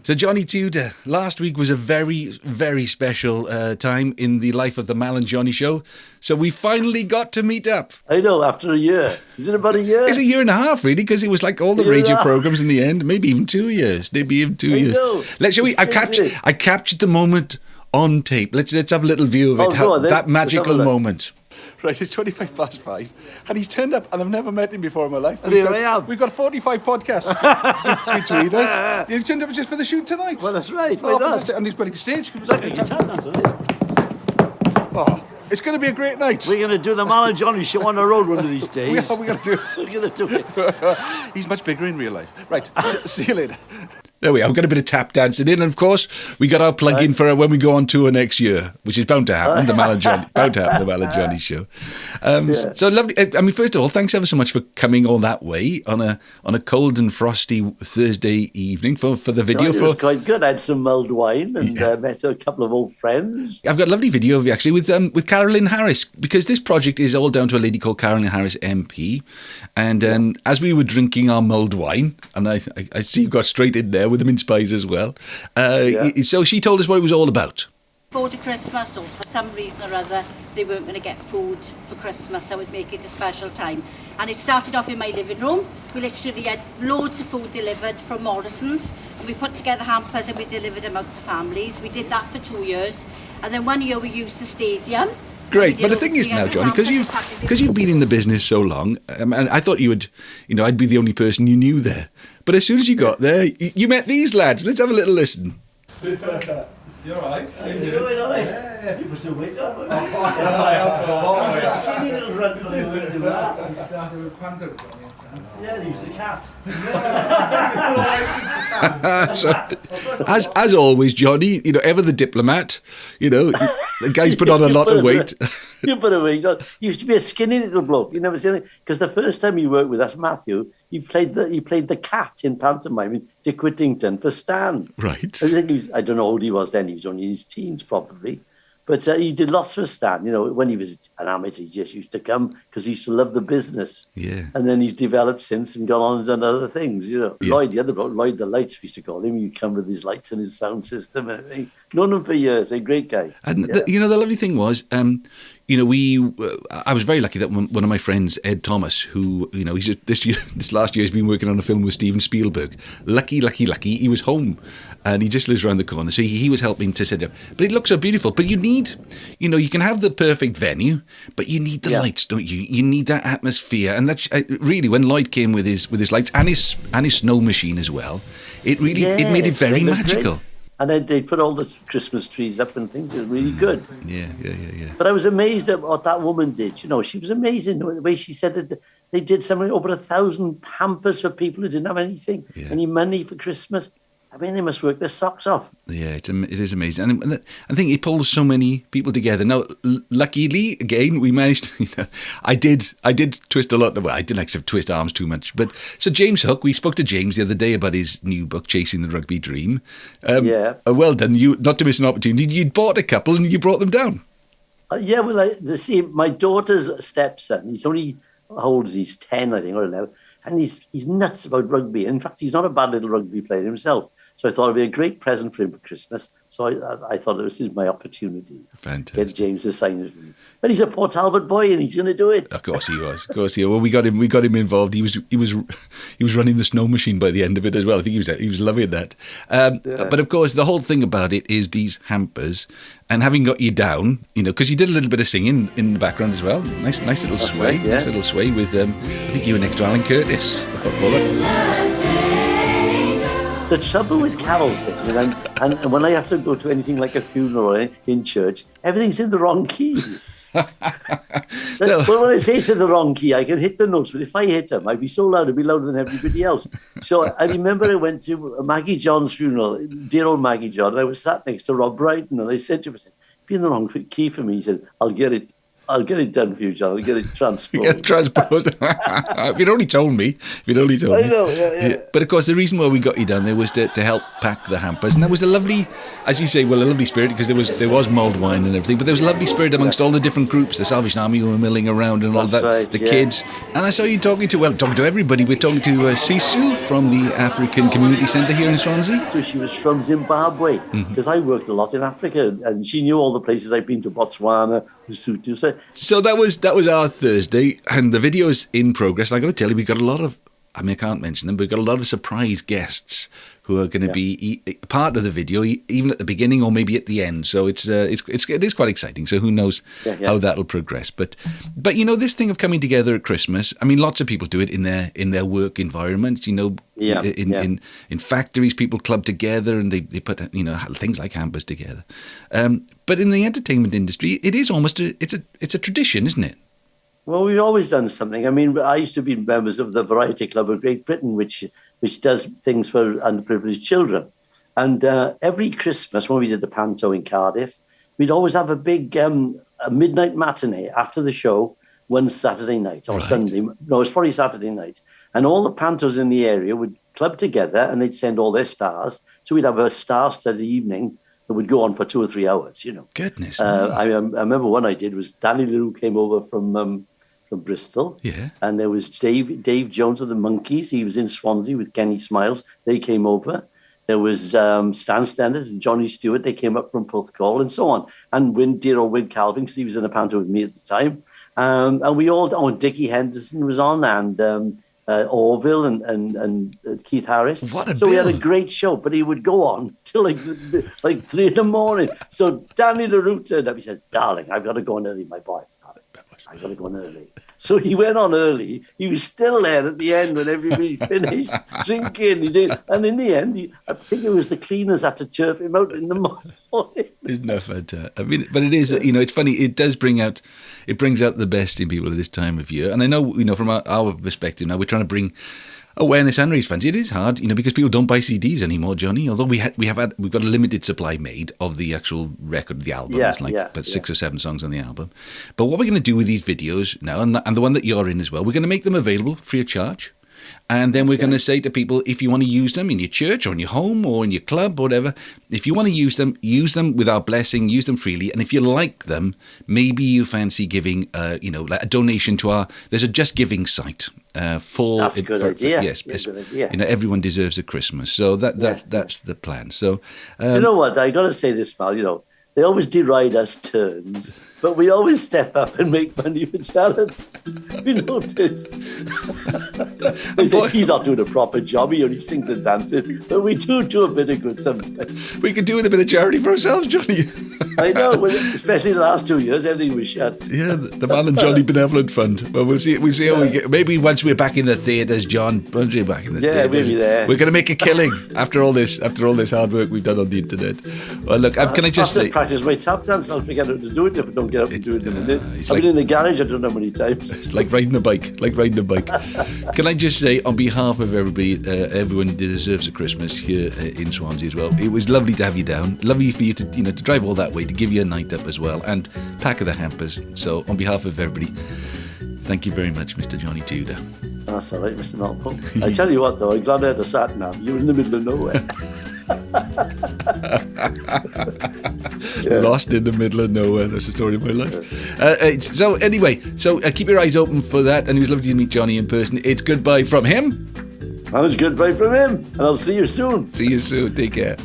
So, Johnny Tudor, last week was a very, very special time in the life of the Mal and Johnny show. So we finally got to meet up. I know, after a year. Is it about a year? It's a year and a half, really, because it was like all the radio programs in the end. Maybe even 2 years. Maybe even 2 years. Shall we? I captured the moment on tape. Let's have a little view of it. That magical moment. Right, it's 5:25, and he's turned up, and I've never met him before in my life. And here I am. We've got 45 podcasts between us. You've turned up just for the shoot tonight. Well, that's right. Why not? And he's got a stage. It's going to be a great night. We're going to do the Mal and Johnny show on the road one of these days. We're going to do it. He's much bigger in real life. Right, see you later. There we are. We've got a bit of tap dancing in, and of course, we got our plug in for when we go on tour next year, which is bound to happen. The Mal and Johnny show. So lovely. I mean, first of all, thanks ever so much for coming all that way on a cold and frosty Thursday evening for the video. It was quite good. I had some mulled wine and met a couple of old friends. I've got a lovely video of you actually with Carolyn Harris, because this project is all down to a lady called Carolyn Harris MP, and as we were drinking our mulled wine, and I see you got straight in there with the mince pies as well. So she told us what it was all about. Before Christmas, or for some reason or other, they weren't going to get food for Christmas, so I would make it a special time. And it started off in my living room. We literally had loads of food delivered from Morrison's, and we put together hampers and we delivered them out to families. We did that for 2 years, and then 1 year we used the stadium. Great, but the thing is now, Johnny, because you've been in the business so long, and I thought you would, I'd be the only person you knew there. But as soon as you got there, you met these lads. Let's have a little listen. You're right. How you doing, all right? Yeah. You put some weight on. I have for a long way. Just skinny little run. You started with Quantum. Yeah, they used the cat. So, as always, Johnny, ever the diplomat, the guy's put on a lot of weight. You put a weight on. You used to be a skinny little bloke. You never seen it, because the first time you worked with us, Matthew, you played the cat in pantomime in Dick Whittington for Stan. Right. I think I don't know how old he was then. He was only in his teens probably. But he did lots for Stan. When he was an amateur, he just used to come because he used to love the business. Yeah. And then he's developed since and gone on and done other things. Yeah. Lloyd, the other bloke, Lloyd the Lights, we used to call him. He'd come with his lights and his sound system and everything. Known him for years. They're great guys. And the lovely thing was, I was very lucky that one of my friends, Ed Thomas, who, he's this last year he's been working on a film with Steven Spielberg. Lucky, he was home, and he just lives around the corner. So he was helping to set it up. But it looks so beautiful. But you need, you can have the perfect venue, but you need the lights, don't you? You need that atmosphere. And that's really, when Lloyd came with his lights and his snow machine as well, it really it made it very magical. Great. And then they put all the Christmas trees up and things. It was really good. Yeah. But I was amazed at what that woman did. She was amazing. The way she said that they did something over 1,000 hampers for people who didn't have anything, any money for Christmas. I mean, they must work their socks off. Yeah, it is amazing. And I think it pulls so many people together. Now, luckily, again, we managed, I did twist a lot. Well, I didn't actually twist arms too much. But so James Hook, we spoke to James the other day about his new book, Chasing the Rugby Dream. Well done. You, not to miss an opportunity, you'd bought a couple and you brought them down. See, my daughter's stepson, he's only, how old is he? He's 10, I think, or 11. And he's nuts about rugby. In fact, he's not a bad little rugby player himself. So I thought it'd be a great present for him for Christmas. So I thought this is my opportunity. Fantastic. Get James to sign it for me. But he's a Port Talbot boy, and he's going to do it. Of course he was. Well, we got him involved. He was running the snow machine by the end of it as well. I think he was loving that. But of course, the whole thing about it is these hampers, and having got you down, because you did a little bit of singing in the background as well. Nice little sway. Right, nice little sway with I think you were next to Alan Curtis, the footballer. The trouble with carol singing, and when I have to go to anything like a funeral or in church, everything's in the wrong key. Well, when I say it's in the wrong key, I can hit the notes, but if I hit them, I'd be so loud, I'd be louder than everybody else. So I remember I went to Maggie John's funeral, dear old Maggie John, and I was sat next to Rob Brydon, and I said to him, be in the wrong key for me. He said, I'll get it. I'll get it done for you, John. I'll get it transposed. Get transposed. If you'd only told me. I know, yeah. But of course, the reason why we got you down there was to help pack the hampers, and that was a lovely, as you say, a lovely spirit, because there was mulled wine and everything, but there was a lovely spirit amongst all the different groups. The Salvation Army who were milling around and all That's that, right, the yeah. kids, and I saw you talking to everybody. We're talking to Sisu from the African Community Centre here in Swansea. So she was from Zimbabwe, because I worked a lot in Africa, and she knew all the places I've been to, Botswana, Lesotho. So that was our Thursday, and the video's in progress. I got to tell you, we got a lot of, I can't mention them, but we've got a lot of surprise guests who are going to be part of the video, even at the beginning or maybe at the end. So it is quite exciting. So who knows how that'll progress? But this thing of coming together at Christmas, lots of people do it in their work environments. In factories, people club together and they put things like hampers together. But in the entertainment industry, it is almost it's a tradition, isn't it? Well, we've always done something. I used to be members of the Variety Club of Great Britain, which does things for underprivileged children. And every Christmas, when we did the panto in Cardiff, we'd always have a big a midnight matinee after the show, one Saturday night or Sunday. No, it's probably Saturday night. And all the pantos in the area would club together and they'd send all their stars. So we'd have a star-studded evening that would go on for 2 or 3 hours, Goodness. I remember one I did was Danny LaRue came over from Bristol. Yeah. And there was Dave Jones of the Monkees. He was in Swansea with Kenny Smiles. They came over. There was Stan Stennett and Johnny Stewart. They came up from Porthcawl and so on. And dear old Wyn Calvin, because he was in a panto with me at the time. And we all, Dickie Henderson was on, and Orville and Keith Harris. So we had a great show, but he would go on till like 3 in the morning. So Danny LaRue turned up. He says, "Darling, I've got to go on early, my boy. I've got to go on early." So he went on early. He was still there at the end when everybody finished drinking. He did, and in the end, I think it was the cleaners had to chirp him out in the morning. Isn't that fantastic? But it is, it's funny. It brings out the best in people at this time of year. And I know, from our perspective now, we're trying to bring awareness and raise funds. It is hard, because people don't buy CDs anymore, Johnny. Although we've got a limited supply made of the actual record, the album. It's 6 or 7 songs on the album. But what we're going to do with these videos now, and the one that you're in as well, we're going to make them available free of charge. And then we're going to say to people, if you want to use them in your church or in your home or in your club or whatever, if you want to use them with our blessing, use them freely. And if you like them, maybe you fancy giving, like a donation to there's a Just Giving site. That's a good idea. Yes, good idea. Everyone deserves a Christmas. So that's the plan. So you know what? I got to say this, Mal. They always deride us turns, but we always step up and make money for charity. Have you noticed? They say he's not doing a proper job, he only sings and dances, but we do a bit of good sometimes. We could do with a bit of charity for ourselves, Johnny. I know, especially the last 2 years, everything was shut. Yeah, the Mal&Johnny Benevolent Fund. Well, we'll see how we get. Maybe once we're back in the theatres, John. Once we're back in the theatres, maybe there. We're going to make a killing after all this hard work we've done on the internet. Well, look, can I just say, practice my tap dance? I'll forget how to do it if I don't get up and do it in a minute. I've been in the garage, I don't know how many times. It's like riding a bike. Can I just say, on behalf of everybody, everyone deserves a Christmas here in Swansea as well. It was lovely to have you down. Lovely for you to to drive all that way, to give you a night up as well, and pack of the hampers. So on behalf of everybody, thank you very much, Mr. Johnny Tudor. That's all right, Mr. Malcolm. I tell you what, though, I'm glad I had a sat nav. You were in the middle of nowhere. Lost in the middle of nowhere. That's the story of my life. So anyway, keep your eyes open for that. And it was lovely to meet Johnny in person. It's goodbye from him. And it's goodbye from him. And I'll see you soon. See you soon. Take care.